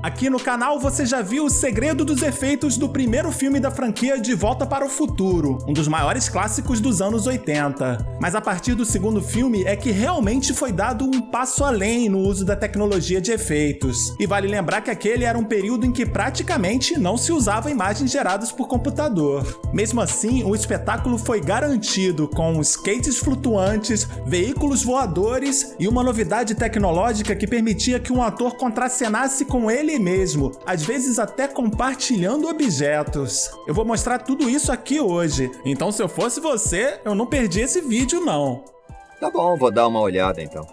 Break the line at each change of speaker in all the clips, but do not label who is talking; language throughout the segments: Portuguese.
Aqui no canal você já viu o segredo dos efeitos do primeiro filme da franquia De Volta para o Futuro, um dos maiores clássicos dos anos 80. Mas a partir do segundo filme é que realmente foi dado um passo além no uso da tecnologia de efeitos. E vale lembrar que aquele era um período em que praticamente não se usava imagens geradas por computador. Mesmo assim, o espetáculo foi garantido com skates flutuantes, veículos voadores e uma novidade tecnológica que permitia que um ator contracenasse com ele mesmo, às vezes até compartilhando objetos. Eu vou mostrar tudo isso aqui hoje, então se eu fosse você, eu não perdi esse vídeo não.
Tá bom, vou dar uma olhada então.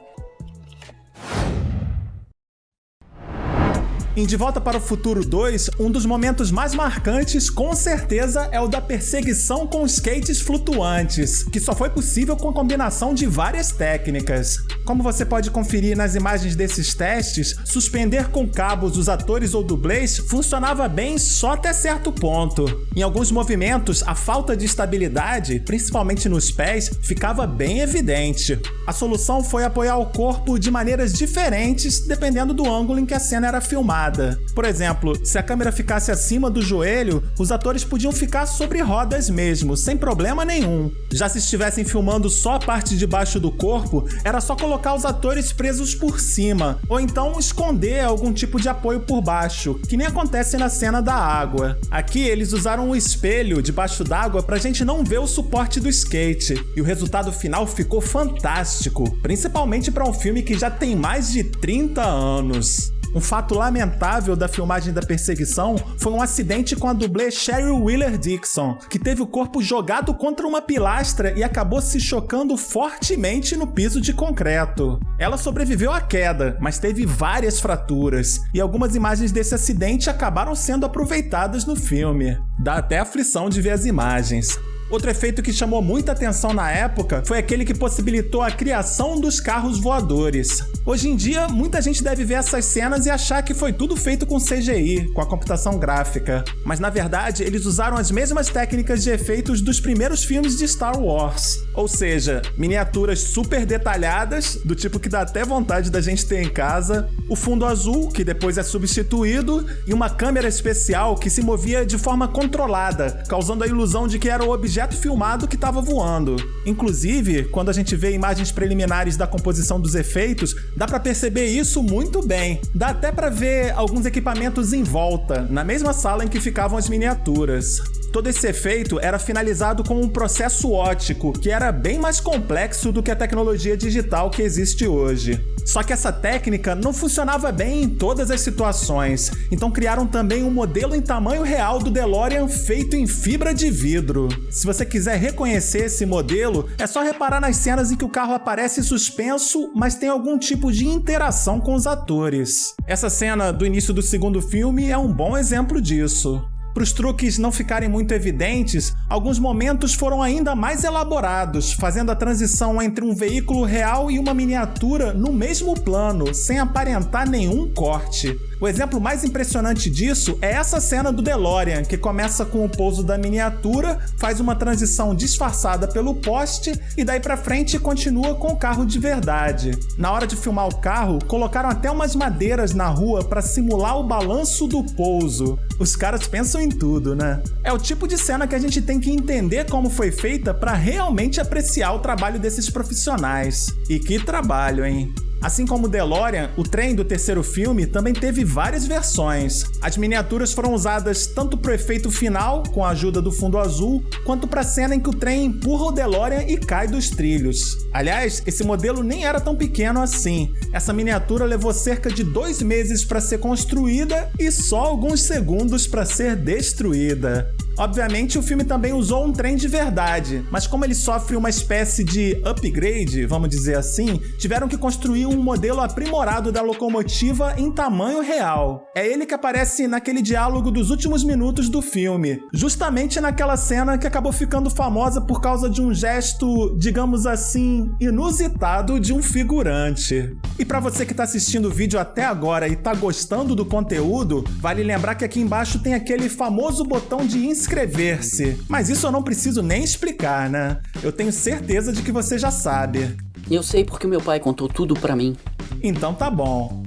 Em De Volta para o Futuro 2, um dos momentos mais marcantes, com certeza, é o da perseguição com skates flutuantes, que só foi possível com a combinação de várias técnicas. Como você pode conferir nas imagens desses testes, suspender com cabos os atores ou dublês funcionava bem só até certo ponto. Em alguns movimentos, a falta de estabilidade, principalmente nos pés, ficava bem evidente. A solução foi apoiar o corpo de maneiras diferentes, dependendo do ângulo em que a cena era filmada. Por exemplo, se a câmera ficasse acima do joelho, os atores podiam ficar sobre rodas mesmo, sem problema nenhum. Já se estivessem filmando só a parte de baixo do corpo, era só colocar os atores presos por cima, ou então esconder algum tipo de apoio por baixo, que nem acontece na cena da água. Aqui eles usaram um espelho debaixo d'água pra gente não ver o suporte do skate, e o resultado final ficou fantástico, principalmente para um filme que já tem mais de 30 anos. Um fato lamentável da filmagem da perseguição foi um acidente com a dublê Cheryl Wheeler Dixon, que teve o corpo jogado contra uma pilastra e acabou se chocando fortemente no piso de concreto. Ela sobreviveu à queda, mas teve várias fraturas, e algumas imagens desse acidente acabaram sendo aproveitadas no filme. Dá até aflição de ver as imagens. Outro efeito que chamou muita atenção na época foi aquele que possibilitou a criação dos carros voadores. Hoje em dia, muita gente deve ver essas cenas e achar que foi tudo feito com CGI, com a computação gráfica. Mas na verdade, eles usaram as mesmas técnicas de efeitos dos primeiros filmes de Star Wars. Ou seja, miniaturas super detalhadas, do tipo que dá até vontade da gente ter em casa, o fundo azul, que depois é substituído, e uma câmera especial que se movia de forma controlada, causando a ilusão de que era o objeto filmado que estava voando. Inclusive, quando a gente vê imagens preliminares da composição dos efeitos, dá para perceber isso muito bem. Dá até para ver alguns equipamentos em volta, na mesma sala em que ficavam as miniaturas. Todo esse efeito era finalizado com um processo óptico, que era bem mais complexo do que a tecnologia digital que existe hoje. Só que essa técnica não funcionava bem em todas as situações, então criaram também um modelo em tamanho real do DeLorean feito em fibra de vidro. Se você quiser reconhecer esse modelo, é só reparar nas cenas em que o carro aparece suspenso, mas tem algum tipo de interação com os atores. Essa cena do início do segundo filme é um bom exemplo disso. Para os truques não ficarem muito evidentes, alguns momentos foram ainda mais elaborados, fazendo a transição entre um veículo real e uma miniatura no mesmo plano, sem aparentar nenhum corte. O exemplo mais impressionante disso é essa cena do DeLorean, que começa com o pouso da miniatura, faz uma transição disfarçada pelo poste e daí pra frente continua com o carro de verdade. Na hora de filmar o carro, colocaram até umas madeiras na rua para simular o balanço do pouso. Os caras pensam em tudo, né? É o tipo de cena que a gente tem que entender como foi feita para realmente apreciar o trabalho desses profissionais. E que trabalho, hein? Assim como o DeLorean, o trem do terceiro filme também teve várias versões. As miniaturas foram usadas tanto para o efeito final, com a ajuda do fundo azul, quanto para a cena em que o trem empurra o DeLorean e cai dos trilhos. Aliás, esse modelo nem era tão pequeno assim. Essa miniatura levou cerca de 2 meses para ser construída e só alguns segundos para ser destruída. Obviamente, o filme também usou um trem de verdade, mas como ele sofre uma espécie de upgrade, vamos dizer assim, tiveram que construir um modelo aprimorado da locomotiva em tamanho real. É ele que aparece naquele diálogo dos últimos minutos do filme, justamente naquela cena que acabou ficando famosa por causa de um gesto, digamos assim, inusitado de um figurante. E para você que tá assistindo o vídeo até agora e tá gostando do conteúdo, vale lembrar que aqui embaixo tem aquele famoso botão de inscrever-se. Mas isso eu não preciso nem explicar, né? Eu tenho certeza de que você já sabe.
Eu sei porque meu pai contou tudo pra mim.
Então tá bom.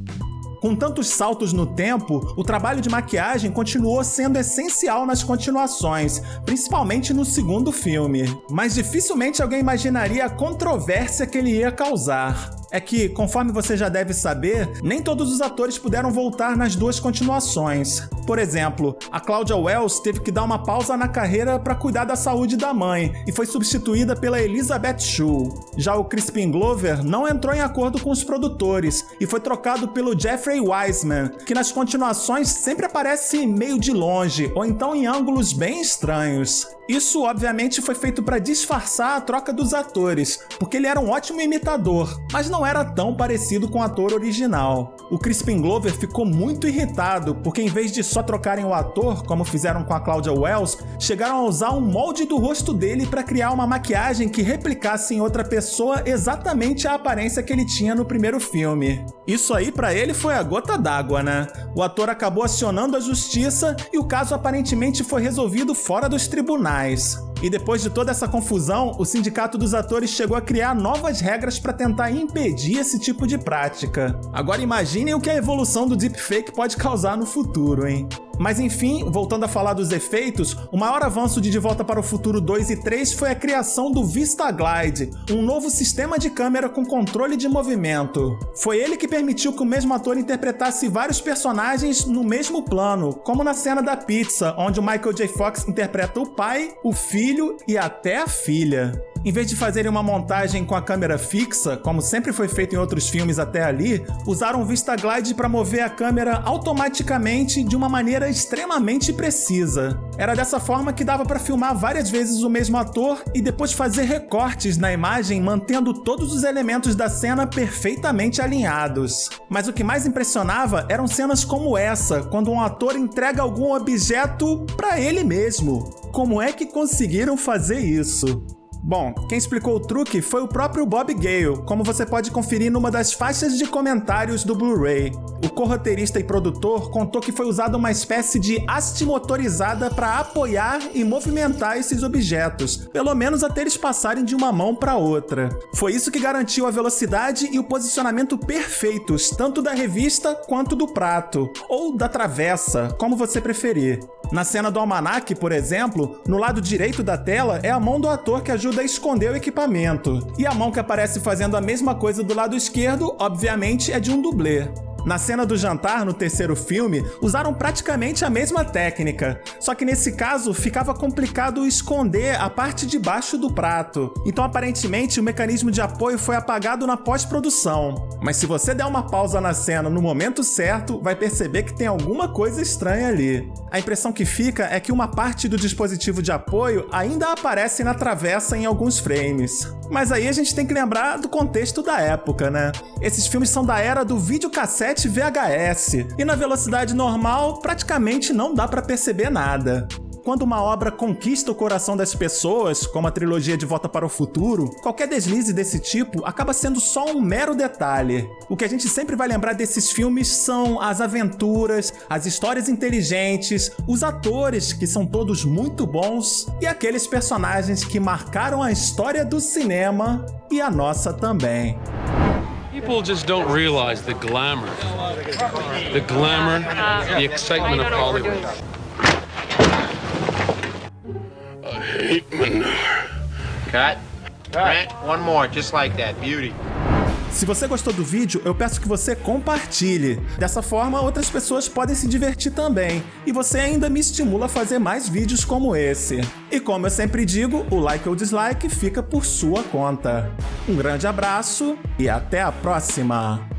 Com tantos saltos no tempo, o trabalho de maquiagem continuou sendo essencial nas continuações, principalmente no segundo filme. Mas dificilmente alguém imaginaria a controvérsia que ele ia causar. É que, conforme você já deve saber, nem todos os atores puderam voltar nas duas continuações. Por exemplo, a Claudia Wells teve que dar uma pausa na carreira para cuidar da saúde da mãe e foi substituída pela Elizabeth Shue. Já o Crispin Glover não entrou em acordo com os produtores e foi trocado pelo Jeffrey Wiseman, que nas continuações sempre aparece meio de longe ou então em ângulos bem estranhos. Isso, obviamente, foi feito para disfarçar a troca dos atores, porque ele era um ótimo imitador, mas não era tão parecido com o ator original. O Crispin Glover ficou muito irritado, porque em vez de só trocarem o ator, como fizeram com a Claudia Wells, chegaram a usar um molde do rosto dele para criar uma maquiagem que replicasse em outra pessoa exatamente a aparência que ele tinha no primeiro filme. Isso aí para ele foi a gota d'água, né? O ator acabou acionando a justiça e o caso aparentemente foi resolvido fora dos tribunais. E depois de toda essa confusão, o Sindicato dos Atores chegou a criar novas regras para tentar impedir esse tipo de prática. Agora imaginem o que a evolução do deepfake pode causar no futuro, hein? Mas enfim, voltando a falar dos efeitos, o maior avanço de Volta para o Futuro 2 e 3 foi a criação do VistaGlide, um novo sistema de câmera com controle de movimento. Foi ele que permitiu que o mesmo ator interpretasse vários personagens no mesmo plano, como na cena da pizza, onde o Michael J. Fox interpreta o pai, o filho e até a filha. Em vez de fazerem uma montagem com a câmera fixa, como sempre foi feito em outros filmes até ali, usaram o VistaGlide para mover a câmera automaticamente de uma maneira extremamente precisa. Era dessa forma que dava para filmar várias vezes o mesmo ator e depois fazer recortes na imagem, mantendo todos os elementos da cena perfeitamente alinhados. Mas o que mais impressionava eram cenas como essa, quando um ator entrega algum objeto para ele mesmo. Como é que conseguiram fazer isso? Bom, quem explicou o truque foi o próprio Bob Gale, como você pode conferir numa das faixas de comentários do Blu-ray. O co-roteirista e produtor contou que foi usada uma espécie de haste motorizada para apoiar e movimentar esses objetos, pelo menos até eles passarem de uma mão para outra. Foi isso que garantiu a velocidade e o posicionamento perfeitos, tanto da revista quanto do prato, ou da travessa, como você preferir. Na cena do almanaque, por exemplo, no lado direito da tela é a mão do ator que ajuda a esconder o equipamento. E a mão que aparece fazendo a mesma coisa do lado esquerdo, obviamente, é de um dublê. Na cena do jantar, no terceiro filme, usaram praticamente a mesma técnica, só que nesse caso ficava complicado esconder a parte de baixo do prato. Então aparentemente o mecanismo de apoio foi apagado na pós-produção. Mas se você der uma pausa na cena no momento certo, vai perceber que tem alguma coisa estranha ali. A impressão que fica é que uma parte do dispositivo de apoio ainda aparece na travessa em alguns frames. Mas aí a gente tem que lembrar do contexto da época, né? Esses filmes são da era do videocassete VHS, e na velocidade normal praticamente não dá para perceber nada. Quando uma obra conquista o coração das pessoas, como a trilogia de Volta para o Futuro, qualquer deslize desse tipo acaba sendo só um mero detalhe. O que a gente sempre vai lembrar desses filmes são as aventuras, as histórias inteligentes, os atores, que são todos muito bons, e aqueles personagens que marcaram a história do cinema e a nossa também.
People just don't realize the glamour, the excitement of Hollywood. I hate Menard.
Cut. Grant, one more, just like that. Beauty.
Se você gostou do vídeo, eu peço que você compartilhe. Dessa forma, outras pessoas podem se divertir também. E você ainda me estimula a fazer mais vídeos como esse. E como eu sempre digo, o like ou dislike fica por sua conta. Um grande abraço e até a próxima!